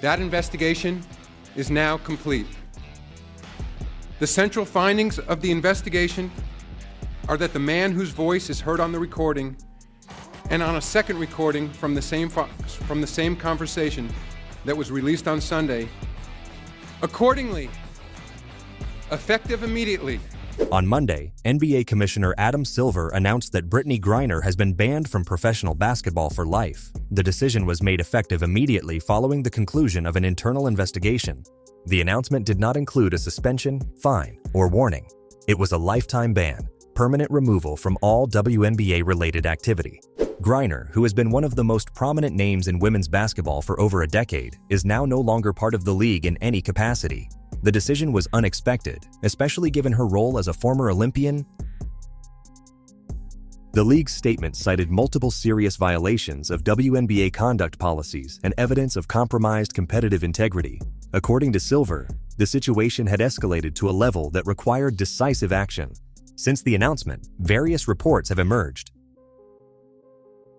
That investigation is now complete. The central findings of the investigation are that the man whose voice is heard on the recording and on a second recording from the same conversation that was released on Sunday, accordingly, effective immediately. On Monday, NBA Commissioner Adam Silver announced that Brittney Griner has been banned from professional basketball for life. The decision was made effective immediately following the conclusion of an internal investigation. The announcement did not include a suspension, fine, or warning. It was a lifetime ban, permanent removal from all WNBA-related activity. Griner, who has been one of the most prominent names in women's basketball for over a decade, is now no longer part of the league in any capacity. The decision was unexpected, especially given her role as a former Olympian. The league's statement cited multiple serious violations of WNBA conduct policies and evidence of compromised competitive integrity. According to Silver, the situation had escalated to a level that required decisive action. Since the announcement, various reports have emerged,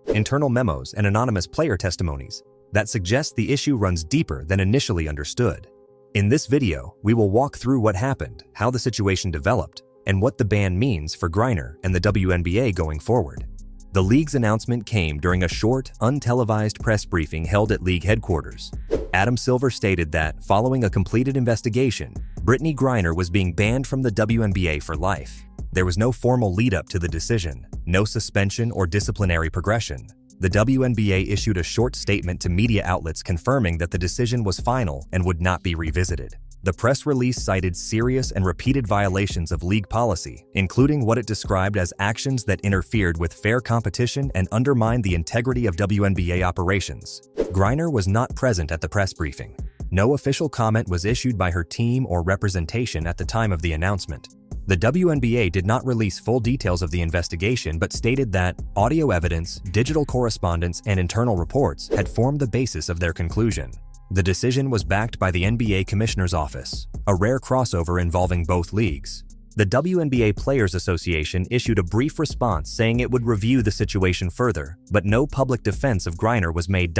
internal memos and anonymous player testimonies, that suggest the issue runs deeper than initially understood. In this video, we will walk through what happened, how the situation developed, and what the ban means for Griner and the WNBA going forward. The league's announcement came during a short, untelevised press briefing held at league headquarters. Adam Silver stated that, following a completed investigation, Brittney Griner was being banned from the WNBA for life. There was no formal lead-up to the decision, no suspension or disciplinary progression. The WNBA issued a short statement to media outlets confirming that the decision was final and would not be revisited. The press release cited serious and repeated violations of league policy, including what it described as actions that interfered with fair competition and undermined the integrity of WNBA operations. Griner was not present at the press briefing. No official comment was issued by her team or representation at the time of the announcement. The WNBA did not release full details of the investigation but stated that audio evidence, digital correspondence, and internal reports had formed the basis of their conclusion. The decision was backed by the NBA Commissioner's Office, a rare crossover involving both leagues. The WNBA Players Association issued a brief response saying it would review the situation further, but no public defense of Griner was made.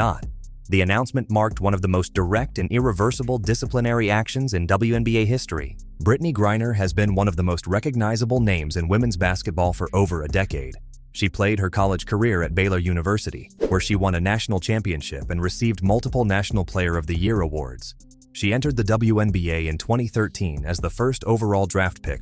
The announcement marked one of the most direct and irreversible disciplinary actions in WNBA history. Brittney Griner has been one of the most recognizable names in women's basketball for over a decade. She played her college career at Baylor University, where she won a national championship and received multiple National Player of the Year awards. She entered the WNBA in 2013 as the first overall draft pick.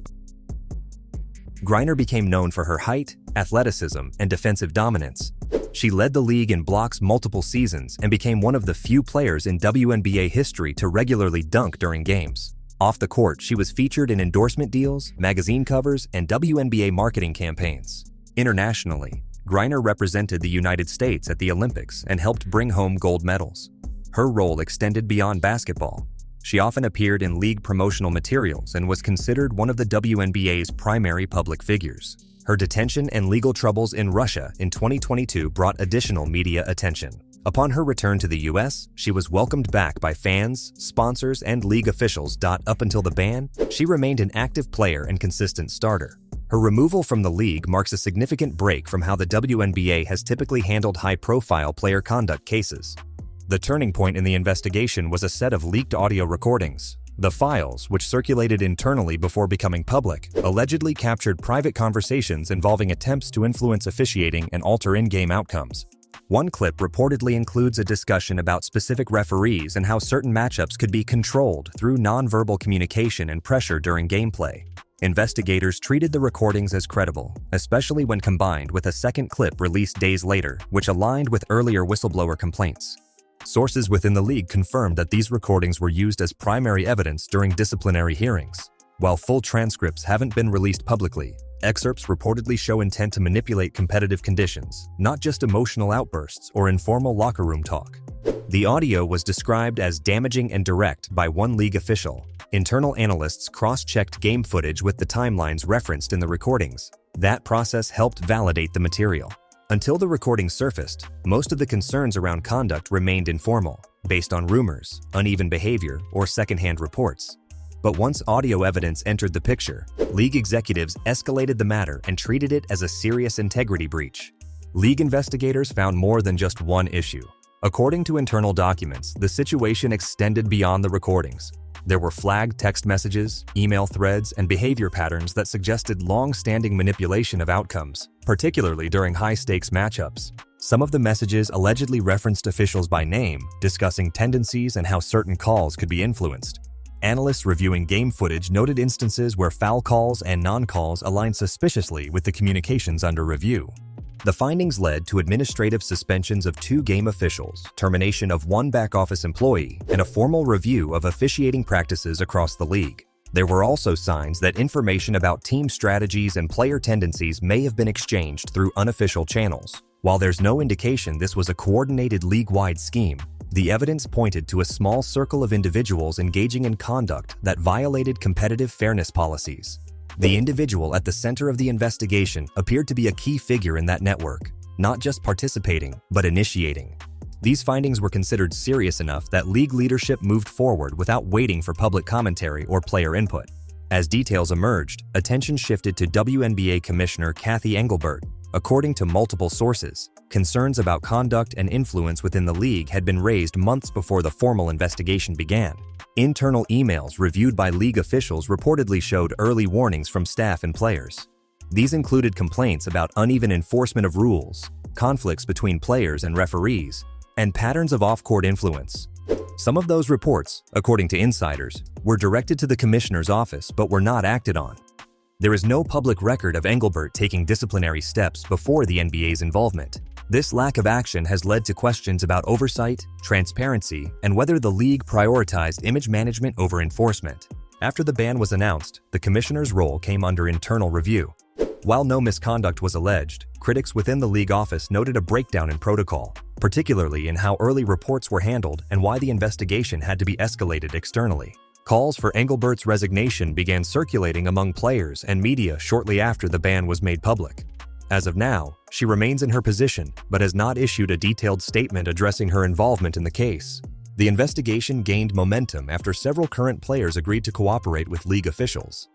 Griner became known for her height, athleticism, and defensive dominance. She led the league in blocks multiple seasons and became one of the few players in WNBA history to regularly dunk during games. Off the court, she was featured in endorsement deals, magazine covers, and WNBA marketing campaigns. Internationally, Griner represented the United States at the Olympics and helped bring home gold medals. Her role extended beyond basketball. She often appeared in league promotional materials and was considered one of the WNBA's primary public figures. Her detention and legal troubles in Russia in 2022 brought additional media attention. Upon her return to the US, she was welcomed back by fans, sponsors, and league officials. Up until the ban, she remained an active player and consistent starter. Her removal from the league marks a significant break from how the WNBA has typically handled high-profile player conduct cases. The turning point in the investigation was a set of leaked audio recordings. The files, which circulated internally before becoming public, allegedly captured private conversations involving attempts to influence officiating and alter in-game outcomes. One clip reportedly includes a discussion about specific referees and how certain matchups could be controlled through nonverbal communication and pressure during gameplay. Investigators treated the recordings as credible, especially when combined with a second clip released days later, which aligned with earlier whistleblower complaints. Sources within the league confirmed that these recordings were used as primary evidence during disciplinary hearings. While full transcripts haven't been released publicly, excerpts reportedly show intent to manipulate competitive conditions, not just emotional outbursts or informal locker room talk. The audio was described as damaging and direct by one league official. Internal analysts cross-checked game footage with the timelines referenced in the recordings. That process helped validate the material. Until the recording surfaced, most of the concerns around conduct remained informal, based on rumors, uneven behavior, or secondhand reports. But once audio evidence entered the picture, league executives escalated the matter and treated it as a serious integrity breach. League investigators found more than just one issue. According to internal documents, the situation extended beyond the recordings. There were flagged text messages, email threads, and behavior patterns that suggested long-standing manipulation of outcomes, particularly during high-stakes matchups. Some of the messages allegedly referenced officials by name, discussing tendencies and how certain calls could be influenced. Analysts reviewing game footage noted instances where foul calls and non-calls aligned suspiciously with the communications under review. The findings led to administrative suspensions of 2 game officials, termination of 1 back-office employee, and a formal review of officiating practices across the league. There were also signs that information about team strategies and player tendencies may have been exchanged through unofficial channels. While there's no indication this was a coordinated league-wide scheme, the evidence pointed to a small circle of individuals engaging in conduct that violated competitive fairness policies. The individual at the center of the investigation appeared to be a key figure in that network, not just participating, but initiating. These findings were considered serious enough that league leadership moved forward without waiting for public commentary or player input. As details emerged, attention shifted to WNBA Commissioner Cathy Engelbert. According to multiple sources, concerns about conduct and influence within the league had been raised months before the formal investigation began. Internal emails reviewed by league officials reportedly showed early warnings from staff and players. These included complaints about uneven enforcement of rules, conflicts between players and referees, and patterns of off-court influence. Some of those reports, according to insiders, were directed to the commissioner's office but were not acted on. There is no public record of Engelbert taking disciplinary steps before the NBA's involvement. This lack of action has led to questions about oversight, transparency, and whether the league prioritized image management over enforcement. After the ban was announced, the commissioner's role came under internal review. While no misconduct was alleged, critics within the league office noted a breakdown in protocol, particularly in how early reports were handled and why the investigation had to be escalated externally. Calls for Engelbert's resignation began circulating among players and media shortly after the ban was made public. As of now, she remains in her position but has not issued a detailed statement addressing her involvement in the case. The investigation gained momentum after several current players agreed to cooperate with league officials.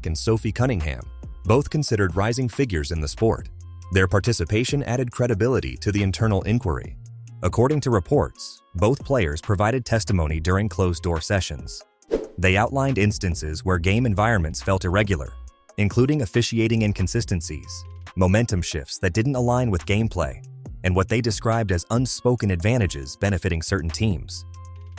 And Sophie Cunningham, both considered rising figures in the sport. Their participation added credibility to the internal inquiry. According to reports, both players provided testimony during closed-door sessions. They outlined instances where game environments felt irregular, including officiating inconsistencies, momentum shifts that didn't align with gameplay, and what they described as unspoken advantages benefiting certain teams.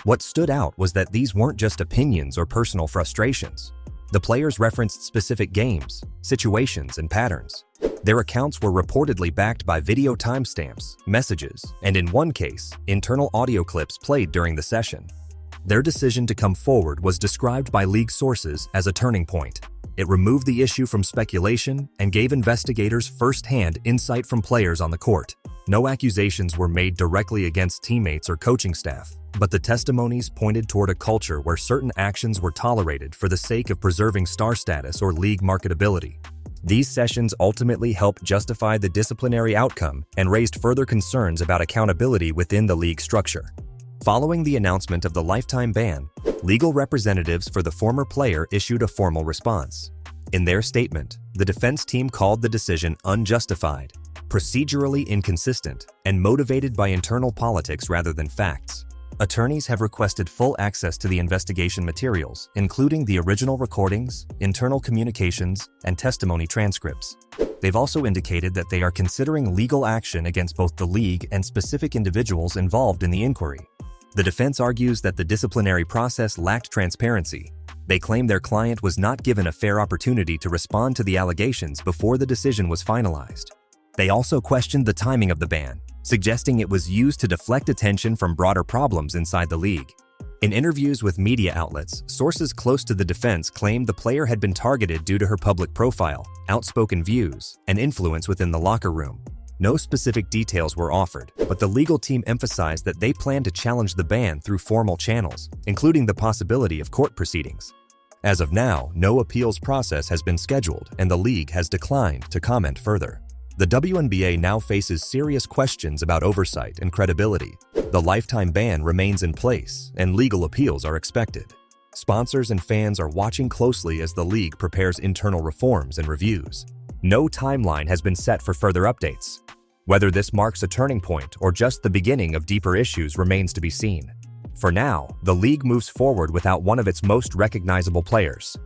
What stood out was that these weren't just opinions or personal frustrations. The players referenced specific games, situations, and patterns. Their accounts were reportedly backed by video timestamps, messages, and in one case, internal audio clips played during the session. Their decision to come forward was described by league sources as a turning point. It removed the issue from speculation and gave investigators first-hand insight from players on the court. No accusations were made directly against teammates or coaching staff, but the testimonies pointed toward a culture where certain actions were tolerated for the sake of preserving star status or league marketability. These sessions ultimately helped justify the disciplinary outcome and raised further concerns about accountability within the league structure. Following the announcement of the lifetime ban, legal representatives for the former player issued a formal response. In their statement, the defense team called the decision unjustified, procedurally inconsistent, and motivated by internal politics rather than facts. Attorneys have requested full access to the investigation materials, including the original recordings, internal communications, and testimony transcripts. They've also indicated that they are considering legal action against both the league and specific individuals involved in the inquiry. The defense argues that the disciplinary process lacked transparency. They claim their client was not given a fair opportunity to respond to the allegations before the decision was finalized. They also questioned the timing of the ban, suggesting it was used to deflect attention from broader problems inside the league. In interviews with media outlets, sources close to the defense claimed the player had been targeted due to her public profile, outspoken views, and influence within the locker room. No specific details were offered, but the legal team emphasized that they plan to challenge the ban through formal channels, including the possibility of court proceedings. As of now, no appeals process has been scheduled, and the league has declined to comment further. The WNBA now faces serious questions about oversight and credibility. The lifetime ban remains in place, and legal appeals are expected. Sponsors and fans are watching closely as the league prepares internal reforms and reviews. No timeline has been set for further updates. Whether this marks a turning point or just the beginning of deeper issues remains to be seen. For now, the league moves forward without one of its most recognizable players.